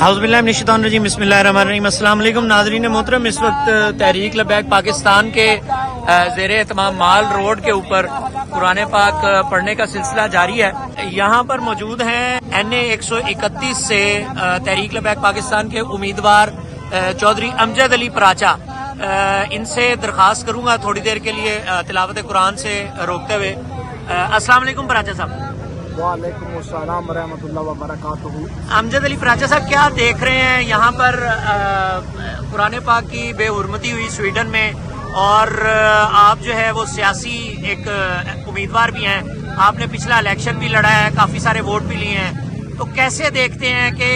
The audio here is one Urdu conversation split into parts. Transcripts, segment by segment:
اعوذ باللہ من الشیطان الرجیم بسم اللہ الرحمن الرحیم۔ السلام علیکم ناظرین محترم، اس وقت تحریک لبیک پاکستان کے زیر اہتمام مال روڈ کے اوپر قرآن پاک پڑھنے کا سلسلہ جاری ہے۔ یہاں پر موجود ہیں NA 131 سے تحریک لبیک پاکستان کے امیدوار چودھری امجد علی پراچا۔ ان سے درخواست کروں گا تھوڑی دیر کے لیے تلاوت قرآن سے روکتے ہوئے۔ السلام علیکم پراچا صاحب۔ وعلیکم السلام ورحمۃ اللہ وبرکاتہ۔ امجد علی پراچا صاحب، کیا دیکھ رہے ہیں یہاں پر قرآن پاک کی بے حرمتی ہوئی سویڈن میں، اور آپ جو ہے وہ سیاسی ایک امیدوار بھی ہیں، آپ نے پچھلا الیکشن بھی لڑا ہے، کافی سارے ووٹ بھی لیے ہیں، تو کیسے دیکھتے ہیں کہ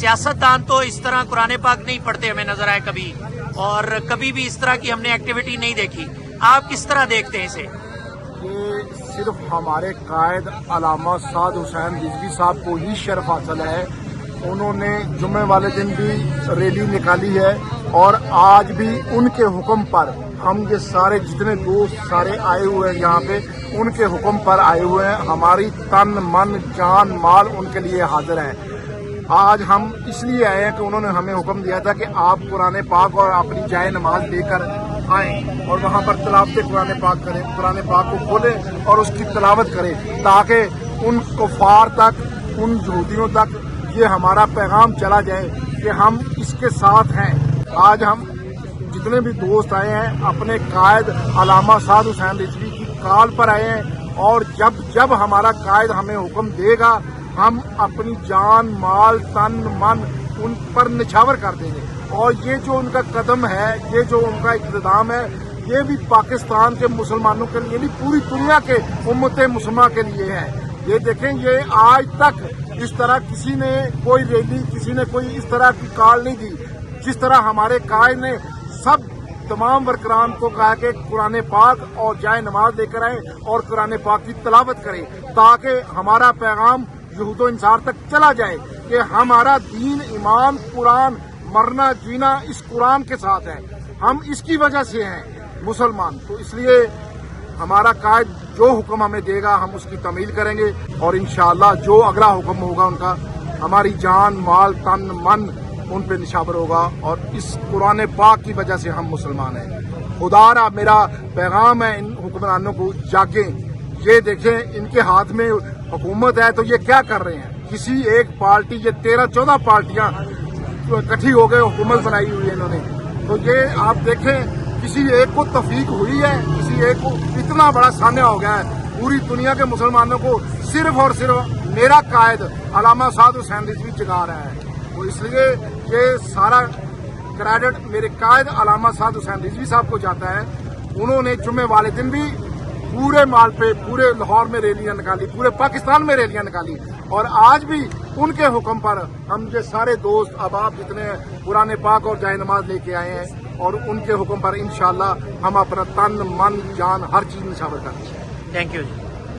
سیاستدان تو اس طرح قرآن پاک نہیں پڑھتے ہمیں نظر آئے کبھی، اور کبھی بھی اس طرح کی ہم نے ایکٹیویٹی نہیں دیکھی، آپ کس طرح دیکھتے ہیں اسے؟ یہ صرف ہمارے قائد علامہ سعد حسین رضوی صاحب کو ہی شرف حاصل ہے۔ انہوں نے جمعے والے دن بھی ریلی نکالی ہے، اور آج بھی ان کے حکم پر ہم یہ سارے جتنے دوست سارے آئے ہوئے ہیں یہاں پہ، ان کے حکم پر آئے ہوئے ہیں۔ ہماری تن من جان مال ان کے لیے حاضر ہے۔ آج ہم اس لیے آئے ہیں کہ انہوں نے ہمیں حکم دیا تھا کہ آپ قرآن پاک اور اپنی جائے نماز لے کر آئیں اور وہاں پر تلاوت قرآن پاک کریں، قرآن پاک کو کھولیں اور اس کی تلاوت کریں، تاکہ ان کفار تک، ان یہودیوں تک یہ ہمارا پیغام چلا جائے کہ ہم اس کے ساتھ ہیں۔ آج ہم جتنے بھی دوست آئے ہیں اپنے قائد علامہ سعد حسین رضوی کی کال پر آئے ہیں، اور جب ہمارا قائد ہمیں حکم دے گا ہم اپنی جان مال تن من ان پر نچھاور کر دیں گے۔ اور یہ جو ان کا قدم ہے، یہ جو ان کا اقتدام ہے، یہ بھی پاکستان کے مسلمانوں کے لیے نہیں، پوری دنیا کے امت مسلمہ کے لیے ہے۔ یہ دیکھیں، یہ آج تک اس طرح کسی نے کوئی ریلی، کسی نے کوئی اس طرح کی کال نہیں دی جس طرح ہمارے قائد نے سب تمام ورکران کو کہا کہ قرآن پاک اور جائے نماز لے کر آئیں اور قرآن پاک کی تلاوت کریں، تاکہ ہمارا پیغام یہود و انصار تک چلا جائے کہ ہمارا دین ایمان قرآن، مرنا جینا اس قرآن کے ساتھ ہے، ہم اس کی وجہ سے ہیں مسلمان۔ تو اس لیے ہمارا قائد جو حکم ہمیں دے گا ہم اس کی تعمیل کریں گے، اور انشاءاللہ جو اگلا حکم ہوگا ان کا، ہماری جان مال تن من ان پہ نشاور ہوگا، اور اس قرآن پاک کی وجہ سے ہم مسلمان ہیں۔ خدا را میرا پیغام ہے ان حکمرانوں کو، جاگیں۔ یہ دیکھیں ان کے ہاتھ میں حکومت ہے تو یہ کیا کر رہے ہیں؟ کسی ایک پارٹی، یہ 13-14 پارٹیاں اکٹھی ہو گئے حکومت بنائی ہوئی ہے انہوں نے، تو یہ آپ دیکھیں کسی ایک کو توفیق ہوئی ہے، کسی ایک کو اتنا بڑا سامنا ہو گیا ہے۔ پوری دنیا کے مسلمانوں کو صرف اور صرف میرا قائد علامہ سعد حسین رضوی جگا رہا ہے، تو اس لیے یہ سارا کریڈٹ میرے قائد علامہ سعد حسین رضوی صاحب کو جاتا ہے۔ انہوں نے جمعے والے دن بھی پورے مال پہ، پورے لاہور میں ریلیاں نکالی، پورے پاکستان میں ریلیاں نکالی، اور آج بھی ان کے حکم پر ہم یہ سارے دوست احباب جتنے ہیں قرآن پاک اور جائے نماز لے کے آئے ہیں، اور ان کے حکم پر انشاءاللہ ہم اپنا تن من جان ہر چیز نشاور کرتے ہیں۔ Thank you G.